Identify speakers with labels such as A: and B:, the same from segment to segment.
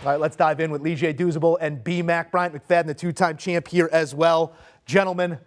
A: All right, let's dive in with Lige Douzable and B-Mac. Bryant McFadden, the two-time champ here as well. Gentlemen,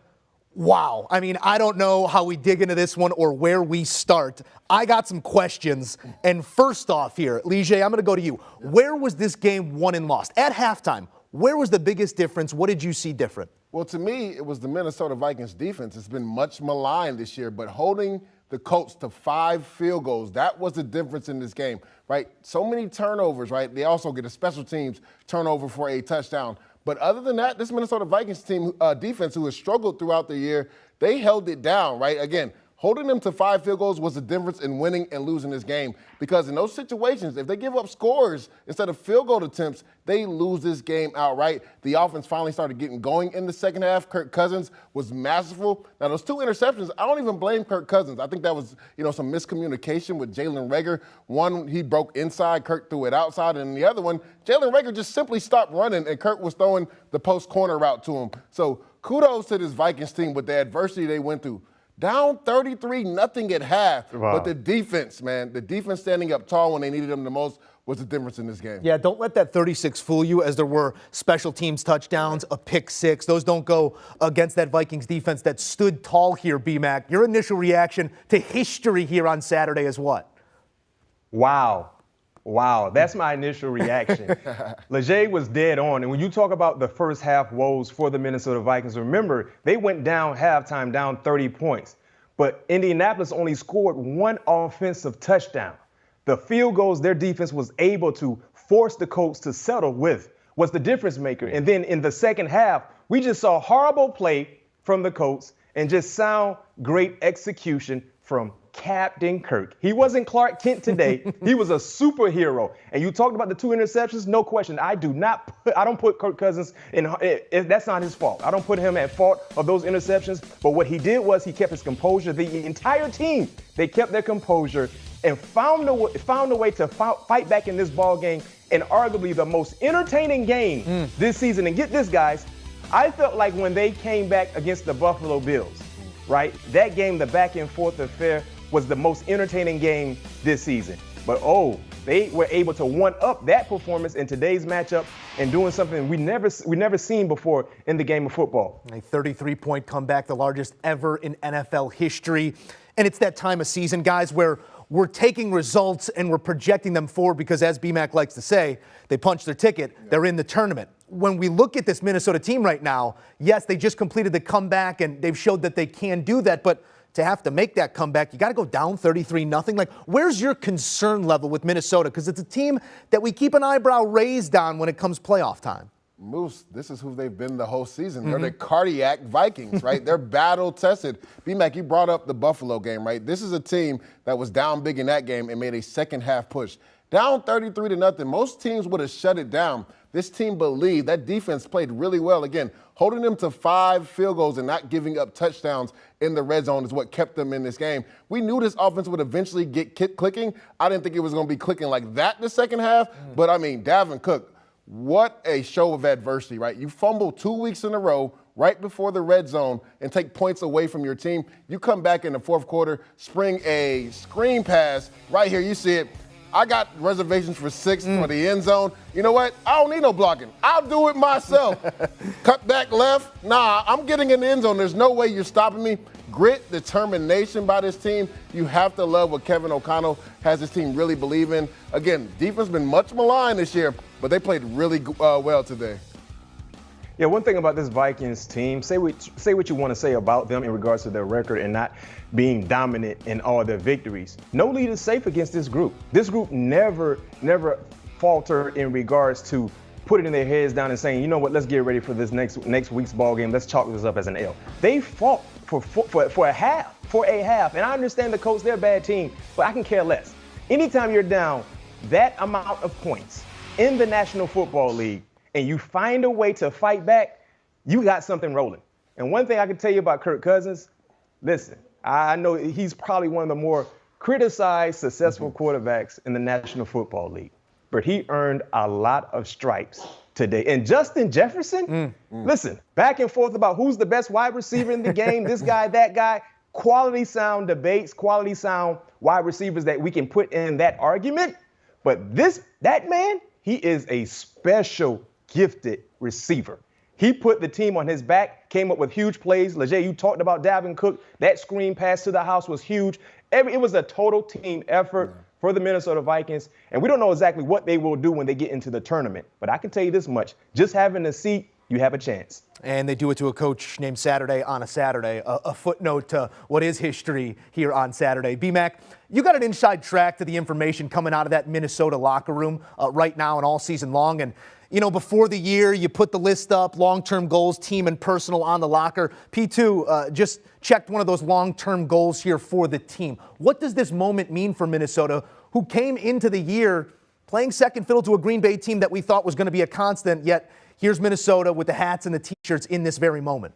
A: wow. I mean, I don't know how we dig into this one or where we start. I got some questions. And first off here, Lige, I'm going to go to you. Where was this game won and lost? At halftime, where was the biggest difference? What did you see different?
B: Well, to me, it was the Minnesota Vikings defense. It's been much maligned this year, but holding the Colts to 5 field goals, that was the difference in this game, right? So many turnovers, right? They also get a special teams turnover for a touchdown. But other than that, this Minnesota Vikings team defense, who has struggled throughout the year, they held it down, right? Again, holding them to 5 field goals was the difference in winning and losing this game. Because in those situations, if they give up scores instead of field goal attempts, they lose this game outright. The offense finally started getting going in the second half. Kirk Cousins was masterful. Now, those 2 interceptions, I don't even blame Kirk Cousins. I think that was, some miscommunication with Jalen Reagor. One, he broke inside, Kirk threw it outside, and the other one, Jalen Reagor just simply stopped running, and Kirk was throwing the post corner route to him. So kudos to this Vikings team with the adversity they went through. Down 33-0 at half,
C: wow.
B: But the defense, man, the defense standing up tall when they needed them the most was the difference in this game.
A: Yeah, don't let that 36 fool you, as there were special teams touchdowns, a pick six. Those don't go against that Vikings defense that stood tall here, B-Mac. Your initial reaction to history here on Saturday is what?
C: Wow. Wow, that's my initial reaction. Leger was dead on. And when you talk about the first half woes for the Minnesota Vikings, remember, they went down halftime, down 30 points. But Indianapolis only scored 1 offensive touchdown. The field goals their defense was able to force the Colts to settle with was the difference maker. And then in the second half, we just saw horrible play from the Colts and just sound great execution from Captain Kirk. He wasn't Clark Kent today. He was a superhero. And you talked about the 2 interceptions. No question. I don't put Kirk Cousins in. That's not his fault. I don't put him at fault of those interceptions. But what he did was he kept his composure. The entire team, they kept their composure and found a way to fight back in this ball game, and arguably the most entertaining game this season. And get this, guys, I felt like when they came back against the Buffalo Bills, right? That game, the back and forth affair, was the most entertaining game this season. But they were able to one-up that performance in today's matchup and doing something we never seen before in the game of football.
A: A 33-point comeback, the largest ever in NFL history. And it's that time of season, guys, where we're taking results and we're projecting them forward because, as B-Mac likes to say, they punch their ticket, they're in the tournament. When we look at this Minnesota team right now, yes, they just completed the comeback and they've showed that they can do that, but to have to make that comeback, you got to go down 33-0. Like, where's your concern level with Minnesota? Because it's a team that we keep an eyebrow raised on when it comes playoff time.
B: Moose, this is who they've been the whole season. They're the cardiac Vikings, right? They're battle-tested. B-Mac, you brought up the Buffalo game, right? This is a team that was down big in that game and made a second-half push. Down 33-0. Most teams would have shut it down. This team believed. That defense played really well. Again, holding them to 5 field goals and not giving up touchdowns in the red zone is what kept them in this game. We knew this offense would eventually get clicking. I didn't think it was going to be clicking like that in the second half. But, I mean, Dalvin Cook, what a show of adversity, right? You fumble 2 weeks in a row right before the red zone and take points away from your team. You come back in the fourth quarter, spring a screen pass. Right here, you see it. I got reservations for 6 for the end zone. You know what? I don't need no blocking. I'll do it myself. Cut back left. Nah, I'm getting in the end zone. There's no way you're stopping me. Grit, determination by this team. You have to love what Kevin O'Connell has this team really believe in. Again, defense been much maligned this year, but they played really well today.
C: Yeah, one thing about this Vikings team, say what you want to say about them in regards to their record and not being dominant in all their victories. No lead is safe against this group. This group never falter in regards to putting their heads down and saying, you know what, let's get ready for this next week's ball game. Let's chalk this up as an L. They fought for a half. And I understand the Colts, they're a bad team, but I can care less. Anytime you're down that amount of points in the National Football League, and you find a way to fight back, you got something rolling. And one thing I can tell you about Kirk Cousins, listen, I know he's probably one of the more criticized, successful quarterbacks in the National Football League. But he earned a lot of stripes today. And Justin Jefferson, listen, back and forth about who's the best wide receiver in the game, this guy, that guy, quality sound debates, quality sound wide receivers that we can put in that argument. But that man, he is a special, gifted receiver. He put the team on his back, came up with huge plays. Leger, you talked about Dalvin Cook. That screen pass to the house was huge. It was a total team effort for the Minnesota Vikings. And we don't know exactly what they will do when they get into the tournament. But I can tell you this much. Just having a seat, you have a chance.
A: And they do it to a coach named Saturday on a Saturday, a footnote to what is history here on Saturday. B-Mac, you got an inside track to the information coming out of that Minnesota locker room right now and all season long. And, you know, before the year, you put the list up, long-term goals, team and personal on the locker. P2 just checked one of those long-term goals here for the team. What does this moment mean for Minnesota, who came into the year playing second fiddle to a Green Bay team that we thought was going to be a constant, yet here's Minnesota with the hats and the T-shirts in this very moment?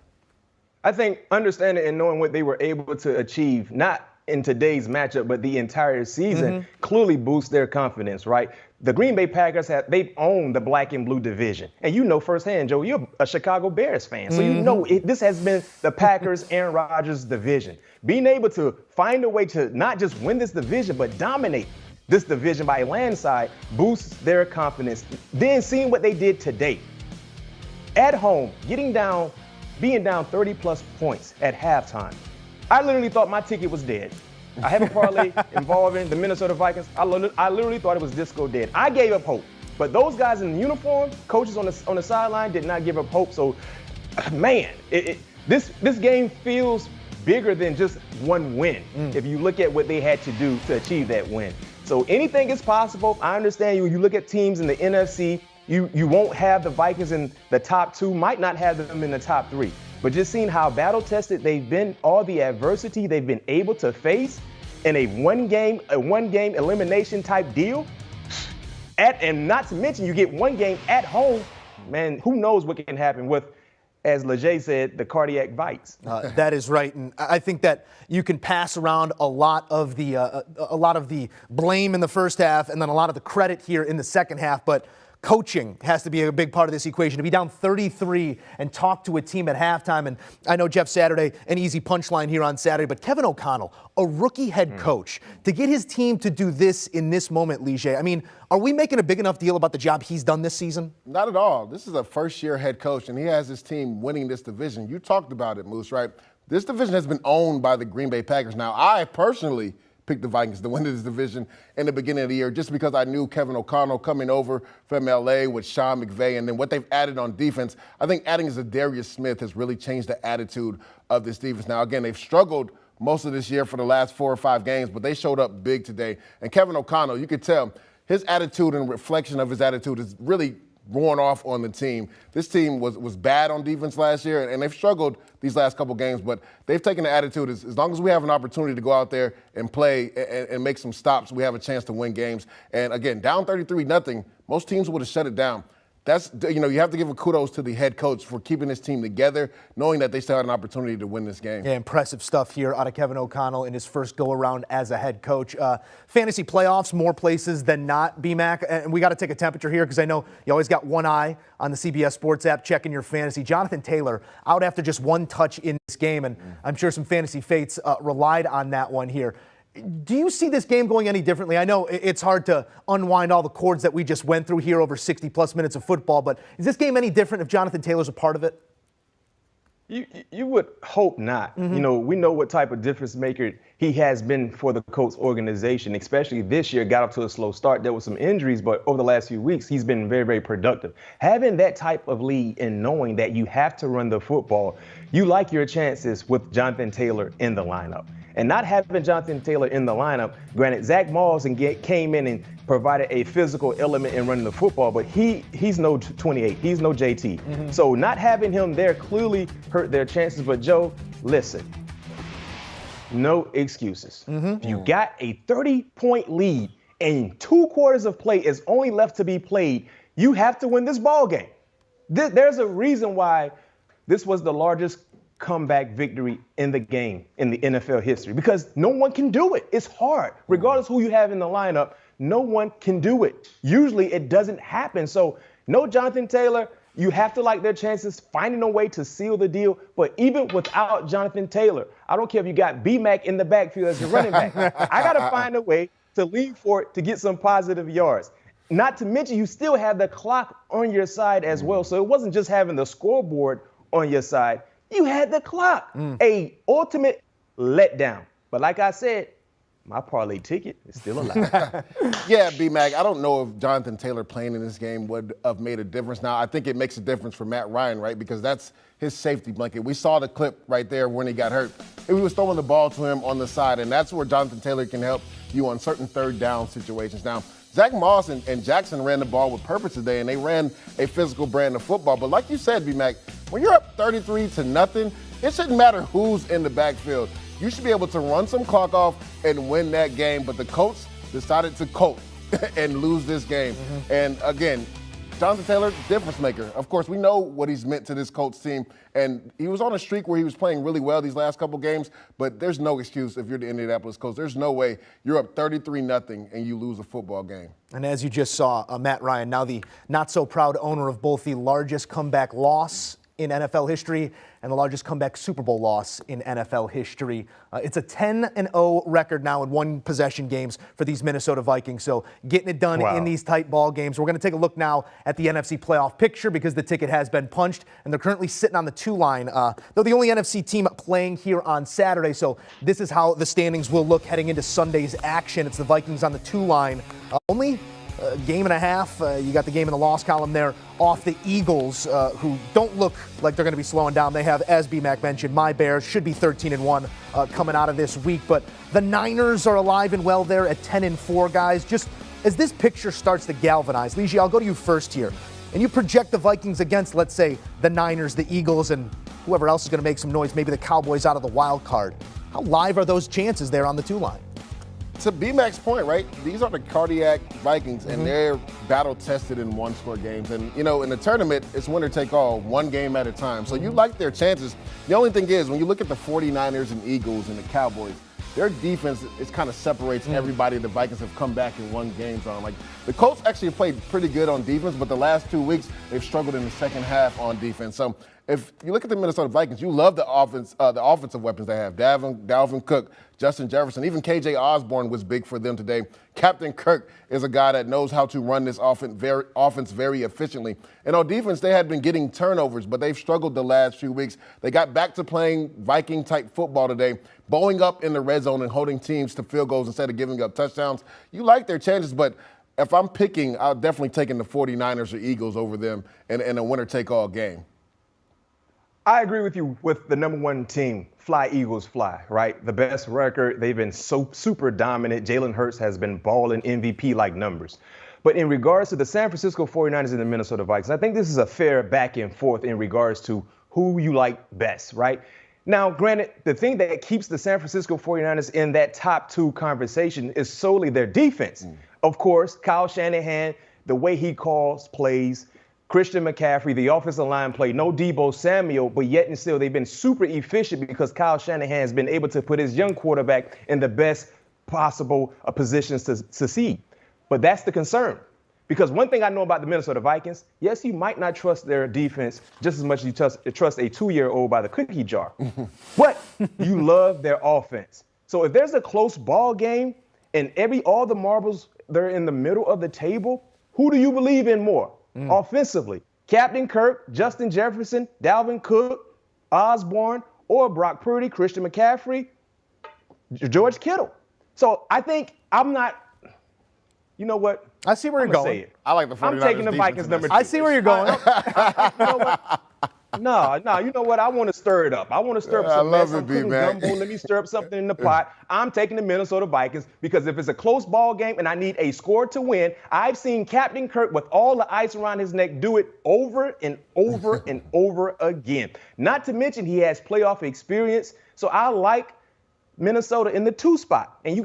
C: I think understanding and knowing what they were able to achieve, not in today's matchup, but the entire season, clearly boosts their confidence, right? The Green Bay Packers, they've owned the black and blue division. And you know firsthand, Joe, you're a Chicago Bears fan. So you know this has been the Packers, Aaron Rodgers division. Being able to find a way to not just win this division, but dominate this division by a landslide boosts their confidence. Then seeing what they did today, at home, being down 30-plus points at halftime. I literally thought my ticket was dead. I have a parlay involving the Minnesota Vikings. I literally thought it was disco dead. I gave up hope. But those guys in uniform, coaches on the sideline, did not give up hope. So, man, this game feels bigger than just one win if you look at what they had to do to achieve that win. So anything is possible. I understand you look at teams in the NFC, you won't have the Vikings in the top two, might not have them in the top three. But just seeing how battle-tested they've been, all the adversity they've been able to face in a one-game elimination type deal, and not to mention you get one game at home, man, who knows what can happen with, as Leger said, the cardiac bites.
A: That is right, and I think that you can pass around a lot of the blame in the first half, and then a lot of the credit here in the second half. But coaching has to be a big part of this equation. To be down 33 and talk to a team at halftime, and I know Jeff Saturday, an easy punchline here on Saturday, but Kevin O'Connell, a rookie head coach, to get his team to do this in this moment, Leger, I mean, are we making a big enough deal about the job he's done this season?
B: Not at all. This is a first-year head coach, and he has his team winning this division. You talked about it, Moose, right? This division has been owned by the Green Bay Packers. Now, I personally picked the Vikings to win this division in the beginning of the year just because I knew Kevin O'Connell coming over from L.A. with Sean McVay, and then what they've added on defense. I think adding Zadarius Smith has really changed the attitude of this defense. Now, again, they've struggled most of this year for the last 4 or 5 games, but they showed up big today. And Kevin O'Connell, you could tell his attitude and reflection of his attitude is really worn off on the team. This team was bad on defense last year, and they've struggled these last couple games, but they've taken the attitude as long as we have an opportunity to go out there and play and make some stops, we have a chance to win games. And again, down 33-0, most teams would have shut it down. That's, you have to give a kudos to the head coach for keeping this team together, knowing that they still had an opportunity to win this game.
A: Yeah, impressive stuff here out of Kevin O'Connell in his first go-around as a head coach. Fantasy playoffs, more places than not, B-Mac. And we got to take a temperature here because I know you always got one eye on the CBS Sports app checking your fantasy. Jonathan Taylor out after just one touch in this game, and I'm sure some fantasy fates relied on that one here. Do you see this game going any differently? I know it's hard to unwind all the chords that we just went through here over 60-plus minutes of football, but is this game any different if Jonathan Taylor's a part of it?
C: You would hope not. We know what type of difference maker he has been for the Colts organization, especially this year. Got off to a slow start. There was some injuries, but over the last few weeks, he's been very, very productive. Having that type of lead and knowing that you have to run the football, you like your chances with Jonathan Taylor in the lineup. And not having Jonathan Taylor in the lineup, granted, Zach Moss came in and provided a physical element in running the football, but he's no 28. He's no JT. So not having him there clearly hurt their chances. But, Joe, listen, no excuses. If you got a 30-point lead and 2 quarters of play is only left to be played, you have to win this ball game. There's a reason why this was the largest comeback victory in the game in the NFL history, because no one can do it. It's hard. Regardless who you have in the lineup, no one can do it. Usually it doesn't happen. So no Jonathan Taylor. You have to like their chances, finding a way to seal the deal. But even without Jonathan Taylor, I don't care if you got B-Mac in the backfield as your running back. I got to find a way to lean for it to get some positive yards. not to mention, you still have the clock on your side as well. So it wasn't just having the scoreboard on your side. You had the clock. A ultimate letdown. But like I said, my parlay ticket is still alive.
B: Yeah, B-Mac, I don't know if Jonathan Taylor playing in this game would have made a difference. Now, I think it makes a difference for Matt Ryan, right? Because that's his safety blanket. We saw the clip right there when he got hurt. He was throwing the ball to him on the side, and that's where Jonathan Taylor can help you on certain third down situations. Now, Zach Moss and Jackson ran the ball with purpose today, and they ran a physical brand of football. But like you said, B-Mac, when you're up 33-0, it shouldn't matter who's in the backfield. You should be able to run some clock off and win that game. But the Colts decided to colt and lose this game. And again, Jonathan Taylor, difference maker. Of course, we know what he's meant to this Colts team. And he was on a streak where he was playing really well these last couple games. But there's no excuse if you're the Indianapolis Colts. There's no way you're up 33-0 and you lose a football game.
A: And as you just saw, Matt Ryan, now the not-so-proud owner of both the largest comeback loss in NFL history and the largest comeback Super Bowl loss in NFL history. It's a 10-0 record now in one-possession games for these Minnesota Vikings. So getting it done in these tight ball games. We're going to take a look now at the NFC playoff picture because the ticket has been punched, and they're currently sitting on the 2 line. They're the only NFC team playing here on Saturday, so this is how the standings will look heading into Sunday's action. It's the Vikings on the 2 line. Only a game and a half. You got the game in the loss column there off the Eagles, who don't look like they're going to be slowing down. They have, as B-Mac mentioned, my Bears should be 13-1 coming out of this week. But the Niners are alive and well there at 10-4, guys. Just as this picture starts to galvanize, Lige, I'll go to you first here. And you project the Vikings against, let's say, the Niners, the Eagles, and whoever else is going to make some noise, maybe the Cowboys out of the wild card. How live are those chances there on the 2 line?
B: To B-Mac's point, right, these are the cardiac Vikings, and they're battle-tested in one-score games. And, you know, in the tournament, it's winner take all, one game at a time. So you like their chances. The only thing is, when you look at the 49ers and Eagles and the Cowboys, their defense is kind of separates everybody the Vikings have come back and won games on. Like, the Colts actually played pretty good on defense, but the last 2 weeks, they've struggled in the second half on defense. So if you look at the Minnesota Vikings, you love the offensive weapons they have. Dalvin Cook, Justin Jefferson, even KJ Osborne was big for them today. Captain Kirk is a guy that knows how to run this offense very efficiently. And on defense, they had been getting turnovers, but they've struggled the last few weeks. They got back to playing Viking-type football today, bowling up in the red zone and holding teams to field goals instead of giving up touchdowns. You like their chances, but if I'm picking, I'll definitely take in the 49ers or Eagles over them in a winner-take-all game.
C: I agree with you with the number 1 team, fly Eagles fly, right? The best record, they've been so super dominant. Jalen Hurts has been balling MVP-like numbers. But in regards to the San Francisco 49ers and the Minnesota Vikings, I think this is a fair back and forth in regards to who you like best, right? Now, granted, the thing that keeps the San Francisco 49ers in that top 2 conversation is solely their defense. Of course, Kyle Shanahan, the way he calls plays, Christian McCaffrey, the offensive line play, no Deebo Samuel, but yet and still they've been super efficient because Kyle Shanahan has been able to put his young quarterback in the best possible positions to succeed. But that's the concern. Because one thing I know about the Minnesota Vikings, yes, you might not trust their defense just as much as you trust a 2-year-old by the cookie jar. But you love their offense. So if there's a close ball game and all the marbles, they're in the middle of the table, who do you believe in more? Offensively, Captain Kirk, Justin Jefferson, Dalvin Cook, Osborne, or Brock Purdy, Christian McCaffrey, George Kittle. So I think you know what?
A: I see where you're going.
B: I like the 49ers.
C: I'm taking the Vikings number 2.
A: I see where you're going.
C: You know what? No, you know what? I want to stir it up. I want to stir up some mess. I'm cooking gumbo. Let me stir up something in the pot. I'm taking the Minnesota Vikings because if it's a close ball game and I need a score to win, I've seen Captain Kirk with all the ice around his neck do it over and over and over again. Not to mention he has playoff experience. So I like Minnesota in the 2 spot. And you